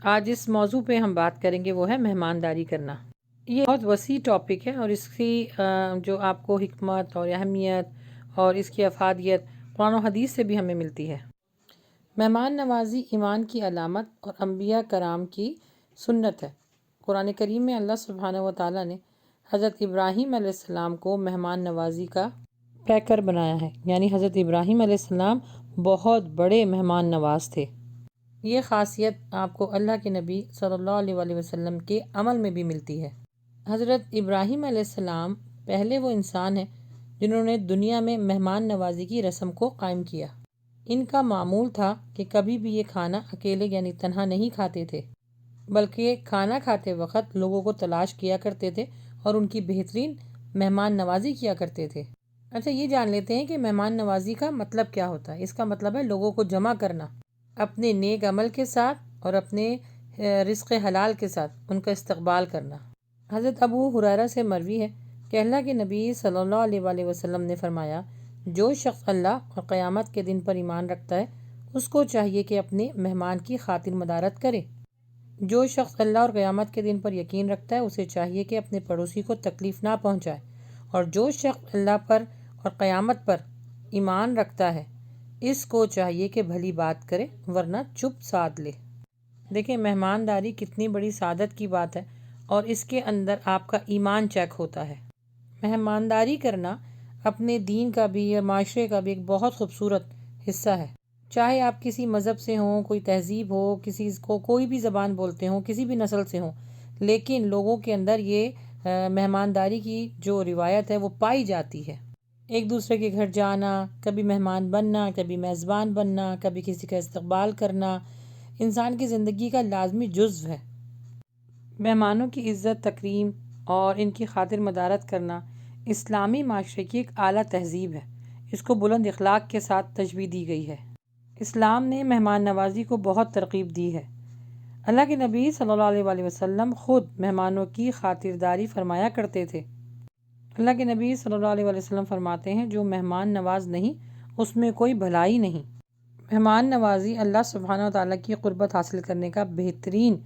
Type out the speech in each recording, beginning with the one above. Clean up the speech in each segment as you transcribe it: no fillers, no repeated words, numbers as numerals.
آج اس موضوع پہ ہم بات کریں گے وہ ہے مہمانداری کرنا۔ یہ بہت وسیع ٹاپک ہے اور اس کی جو آپ کو حکمت اور اہمیت اور اس کی افادیت قرآن و حدیث سے بھی ہمیں ملتی ہے۔ مہمان نوازی ایمان کی علامت اور انبیاء کرام کی سنت ہے۔ قرآن کریم میں اللہ سبحانہ و تعالیٰ نے حضرت ابراہیم علیہ السلام کو مہمان نوازی کا پیکر بنایا ہے، یعنی حضرت ابراہیم علیہ السلام بہت بڑے مہمان نواز تھے۔ یہ خاصیت آپ کو اللہ کے نبی صلی اللہ علیہ وسلم کے عمل میں بھی ملتی ہے۔ حضرت ابراہیم علیہ السلام پہلے وہ انسان ہیں جنہوں نے دنیا میں مہمان نوازی کی رسم کو قائم کیا۔ ان کا معمول تھا کہ کبھی بھی یہ کھانا اکیلے یعنی تنہا نہیں کھاتے تھے، بلکہ کھانا کھاتے وقت لوگوں کو تلاش کیا کرتے تھے اور ان کی بہترین مہمان نوازی کیا کرتے تھے۔ اچھا، یہ جان لیتے ہیں کہ مہمان نوازی کا مطلب کیا ہوتا ہے۔ اس کا مطلب ہے لوگوں کو جمع کرنا، اپنے نیک عمل کے ساتھ اور اپنے رزق حلال کے ساتھ ان کا استقبال کرنا۔ حضرت ابو ہریرہ سے مروی ہے کہ اللہ کے نبی صلی اللہ علیہ وسلم نے فرمایا، جو شخص اللہ اور قیامت کے دن پر ایمان رکھتا ہے اس کو چاہیے کہ اپنے مہمان کی خاطر مدارت کرے۔ جو شخص اللہ اور قیامت کے دن پر یقین رکھتا ہے اسے چاہیے کہ اپنے پڑوسی کو تکلیف نہ پہنچائے، اور جو شخص اللہ پر اور قیامت پر ایمان رکھتا ہے اس کو چاہیے کہ بھلی بات کرے ورنہ چپ سادھ لے۔ دیکھیں مہمانداری کتنی بڑی سعادت کی بات ہے، اور اس کے اندر آپ کا ایمان چیک ہوتا ہے۔ مہمانداری کرنا اپنے دین کا بھی یا معاشرے کا بھی ایک بہت خوبصورت حصہ ہے۔ چاہے آپ کسی مذہب سے ہوں، کوئی تہذیب ہو، کسی کو کوئی بھی زبان بولتے ہوں، کسی بھی نسل سے ہوں، لیکن لوگوں کے اندر یہ مہمانداری کی جو روایت ہے وہ پائی جاتی ہے۔ ایک دوسرے کے گھر جانا، کبھی مہمان بننا، کبھی میزبان بننا، کبھی کسی کا استقبال کرنا انسان کی زندگی کا لازمی جزو ہے۔ مہمانوں کی عزت تکریم اور ان کی خاطر مدارت کرنا اسلامی معاشرے کی ایک اعلیٰ تہذیب ہے۔ اس کو بلند اخلاق کے ساتھ تشبیہ دی گئی ہے۔ اسلام نے مہمان نوازی کو بہت ترغیب دی ہے۔ اللہ کے نبی صلی اللہ علیہ وسلم خود مہمانوں کی خاطرداری فرمایا کرتے تھے۔ اللہ کے نبی صلی اللہ علیہ وسلم فرماتے ہیں، جو مہمان نواز نہیں اس میں کوئی بھلائی نہیں۔ مہمان نوازی اللہ سبحانہ و تعالیٰ کی قربت حاصل کرنے کا بہترین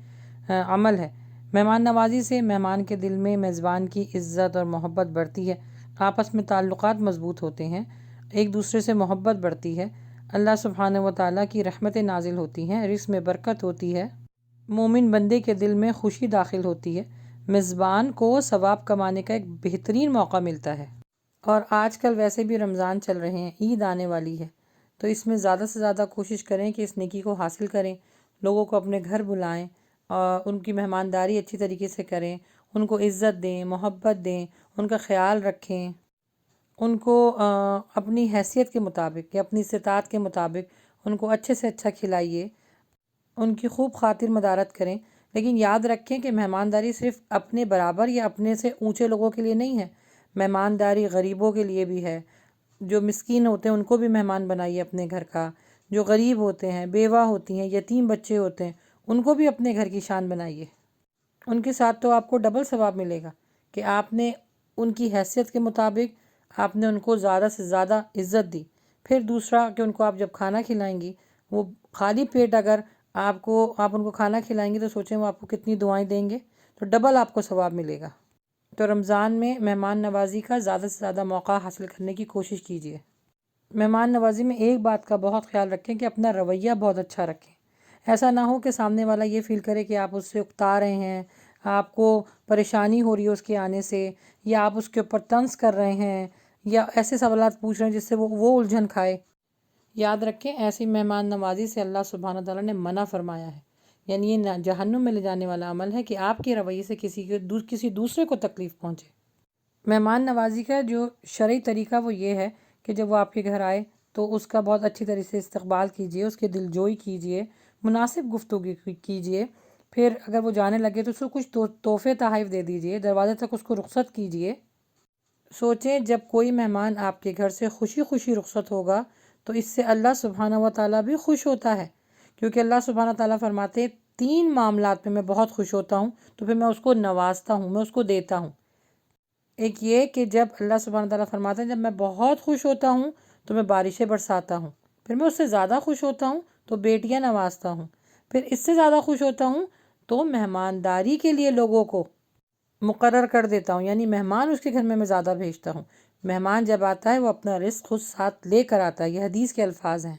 عمل ہے۔ مہمان نوازی سے مہمان کے دل میں میزبان کی عزت اور محبت بڑھتی ہے، آپس میں تعلقات مضبوط ہوتے ہیں، ایک دوسرے سے محبت بڑھتی ہے، اللہ سبحانہ و تعالیٰ کی رحمتیں نازل ہوتی ہیں، رزق میں برکت ہوتی ہے، مومن بندے کے دل میں خوشی داخل ہوتی ہے، میزبان کو ثواب کمانے کا ایک بہترین موقع ملتا ہے۔ اور آج کل ویسے بھی رمضان چل رہے ہیں، عید آنے والی ہے، تو اس میں زیادہ سے زیادہ کوشش کریں کہ اس نیکی کو حاصل کریں، لوگوں کو اپنے گھر بلائیں اور ان کی مہمانداری اچھی طریقے سے کریں، ان کو عزت دیں، محبت دیں، ان کا خیال رکھیں، ان کو اپنی حیثیت کے مطابق یا اپنی استطاعت کے مطابق ان کو اچھے سے اچھا کھلائیے، ان کی خوب خاطر مدارت کریں۔ لیکن یاد رکھیں کہ مہمانداری صرف اپنے برابر یا اپنے سے اونچے لوگوں کے لیے نہیں ہے، مہمانداری غریبوں کے لیے بھی ہے۔ جو مسکین ہوتے ہیں ان کو بھی مہمان بنائیے اپنے گھر کا، جو غریب ہوتے ہیں، بیوہ ہوتی ہیں، یتیم بچے ہوتے ہیں، ان کو بھی اپنے گھر کی شان بنائیے۔ ان کے ساتھ تو آپ کو ڈبل ثواب ملے گا کہ آپ نے ان کی حیثیت کے مطابق آپ نے ان کو زیادہ سے زیادہ عزت دی۔ پھر دوسرا کہ ان کو آپ جب کھانا کھلائیں گی، وہ خالی پیٹ اگر آپ ان کو کھانا کھلائیں گی تو سوچیں وہ آپ کو کتنی دعائیں دیں گے، تو ڈبل آپ کو ثواب ملے گا۔ تو رمضان میں مہمان نوازی کا زیادہ سے زیادہ موقع حاصل کرنے کی کوشش کیجیے۔ مہمان نوازی میں ایک بات کا بہت خیال رکھیں کہ اپنا رویہ بہت اچھا رکھیں۔ ایسا نہ ہو کہ سامنے والا یہ فیل کرے کہ آپ اس سے اکتا رہے ہیں، آپ کو پریشانی ہو رہی ہے اس کے آنے سے، یا آپ اس کے اوپر طنز کر رہے ہیں، یا ایسے سوالات پوچھ رہے ہیں جس سے وہ الجھن کھائے۔ یاد رکھیں ایسی مہمان نوازی سے اللہ سبحانہ تعالیٰ نے منع فرمایا ہے، یعنی یہ جہنم میں لے جانے والا عمل ہے کہ آپ کے رویے سے کسی دوسرے کو تکلیف پہنچے۔ مہمان نوازی کا جو شرعی طریقہ وہ یہ ہے کہ جب وہ آپ کے گھر آئے تو اس کا بہت اچھی طرح سے استقبال کیجیے، اس کے دل جوئی کیجیے، مناسب گفتگو کیجیے، پھر اگر وہ جانے لگے تو اس کو کچھ تحفے تحائف دے دیجیے، دروازے تک اس کو رخصت کیجیے۔ سوچیں جب کوئی مہمان آپ کے گھر سے خوشی خوشی رخصت ہوگا تو اس سے اللہ سبحانہ و تعالیٰ بھی خوش ہوتا ہے، کیونکہ اللہ سبحانہ و تعالیٰ فرماتے ہیں 3 معاملات میں بہت خوش ہوتا ہوں تو پھر میں اس کو نوازتا ہوں، میں اس کو دیتا ہوں۔ ایک یہ کہ جب اللہ سبحانہ تعالیٰ فرماتے ہیں جب میں بہت خوش ہوتا ہوں تو میں بارشیں برساتا ہوں، پھر میں اس سے زیادہ خوش ہوتا ہوں تو بیٹیاں نوازتا ہوں، پھر اس سے زیادہ خوش ہوتا ہوں تو مہمانداری کے لیے لوگوں کو مقرر کر دیتا ہوں، یعنی مہمان اس کے گھر میں زیادہ بھیجتا ہوں۔ مہمان جب آتا ہے وہ اپنا رزق خود ساتھ لے کر آتا ہے، یہ حدیث کے الفاظ ہیں۔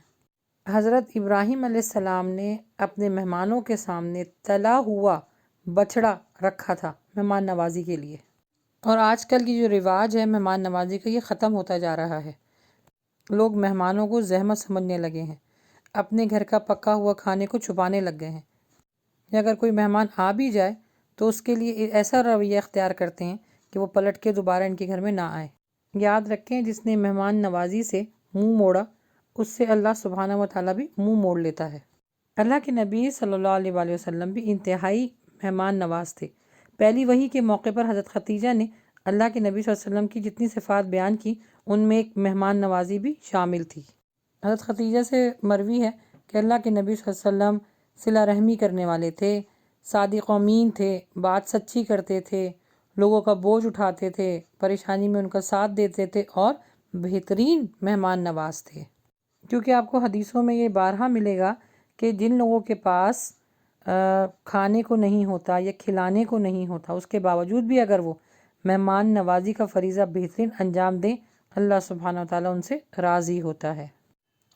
حضرت ابراہیم علیہ السلام نے اپنے مہمانوں کے سامنے تلا ہوا بچڑا رکھا تھا مہمان نوازی کے لیے، اور آج کل کی جو رواج ہے مہمان نوازی کا، یہ ختم ہوتا جا رہا ہے۔ لوگ مہمانوں کو زحمت سمجھنے لگے ہیں، اپنے گھر کا پکا ہوا کھانے کو چھپانے لگ گئے ہیں، یا اگر کوئی مہمان آ بھی جائے تو اس کے لیے ایسا رویہ اختیار کرتے ہیں کہ وہ پلٹ کے دوبارہ ان کے گھر میں نہ آئے۔ یاد رکھیں، جس نے مہمان نوازی سے منہ موڑا اس سے اللہ سبحانہ و تعالیٰ بھی منہ موڑ لیتا ہے۔ اللہ کے نبی صلی اللہ علیہ وآلہ وسلم بھی انتہائی مہمان نواز تھے۔ پہلی وحی کے موقع پر حضرت خدیجہ نے اللہ کے نبی صلی اللہ علیہ وسلم کی جتنی صفات بیان کی ان میں ایک مہمان نوازی بھی شامل تھی۔ حضرت خدیجہ سے مروی ہے کہ اللہ کے نبی صلی اللہ علیہ وسلم صلہ رحمی کرنے والے تھے، صادق و امین تھے، بات سچی کرتے تھے، لوگوں کا بوجھ اٹھاتے تھے، پریشانی میں ان کا ساتھ دیتے تھے، اور بہترین مہمان نواز تھے۔ کیونکہ آپ کو حدیثوں میں یہ بارہا ملے گا کہ جن لوگوں کے پاس کھانے کو نہیں ہوتا یا کھلانے کو نہیں ہوتا، اس کے باوجود بھی اگر وہ مہمان نوازی کا فریضہ بہترین انجام دیں، اللہ سبحانہ و تعالیٰ ان سے راضی ہوتا ہے۔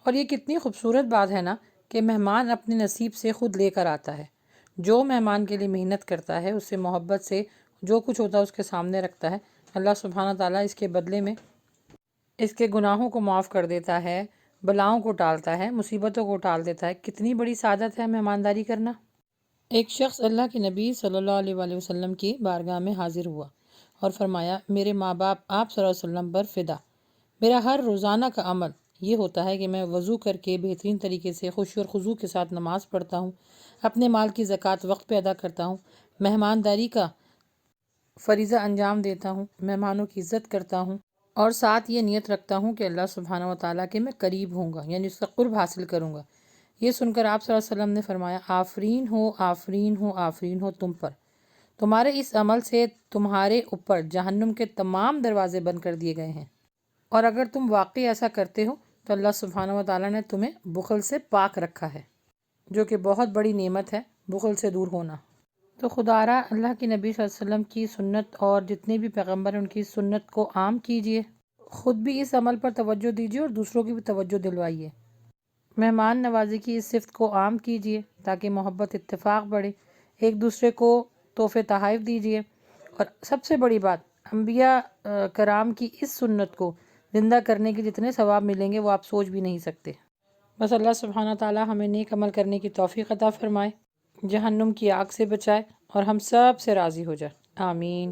اور یہ کتنی خوبصورت بات ہے نا کہ مہمان اپنے نصیب سے خود لے کر آتا ہے۔ جو مہمان کے لیے محنت کرتا ہے، اس سے محبت سے جو کچھ ہوتا ہے اس کے سامنے رکھتا ہے، اللہ سبحانہ تعالیٰ اس کے بدلے میں اس کے گناہوں کو معاف کر دیتا ہے، بلاؤں کو ٹالتا ہے، مصیبتوں کو ٹال دیتا ہے۔ کتنی بڑی سعادت ہے مہمانداری کرنا۔ ایک شخص اللہ کے نبی صلی اللہ علیہ وآلہ وسلم کی بارگاہ میں حاضر ہوا اور فرمایا، میرے ماں باپ آپ صلی اللہ علیہ وسلم پر فدا۔ میرا ہر روزانہ کا عمل یہ ہوتا ہے کہ میں وضو کر کے بہترین طریقے سے خشوع اور خضوع کے ساتھ نماز پڑھتا ہوں، اپنے مال کی زکوٰۃ وقت پہ ادا کرتا ہوں، مہمانداری کا فریضہ انجام دیتا ہوں، مہمانوں کی عزت کرتا ہوں، اور ساتھ یہ نیت رکھتا ہوں کہ اللہ سبحانہ و تعالیٰ کے میں قریب ہوں گا، یعنی اس کا قرب حاصل کروں گا۔ یہ سن کر آپ صلی اللہ علیہ وسلم نے فرمایا، آفرین ہو آفرین ہو آفرین ہو تم پر، تمہارے اس عمل سے تمہارے اوپر جہنم کے تمام دروازے بند کر دیے گئے ہیں، اور اگر تم واقعی ایسا کرتے ہو تو اللہ سبحانہ و تعالیٰ نے تمہیں بخل سے پاک رکھا ہے، جو کہ بہت بڑی نعمت ہے، بخل سے دور ہونا۔ تو خدارا اللہ کے نبی صلی اللہ علیہ وسلم کی سنت اور جتنے بھی پیغمبر ہیں ان کی سنت کو عام کیجئے، خود بھی اس عمل پر توجہ دیجئے اور دوسروں کی بھی توجہ دلوائیے۔ مہمان نوازی کی اس صفت کو عام کیجئے تاکہ محبت اتفاق بڑھے، ایک دوسرے کو تحفے تحائف دیجئے، اور سب سے بڑی بات، انبیاء کرام کی اس سنت کو زندہ کرنے کے جتنے ثواب ملیں گے وہ آپ سوچ بھی نہیں سکتے۔ بس اللہ سبحانہ تعالیٰ ہمیں نیک عمل کرنے کی توفیق عطا فرمائے، جہنم کی آگ سے بچائے، اور ہم سب سے راضی ہو جائے۔ آمین۔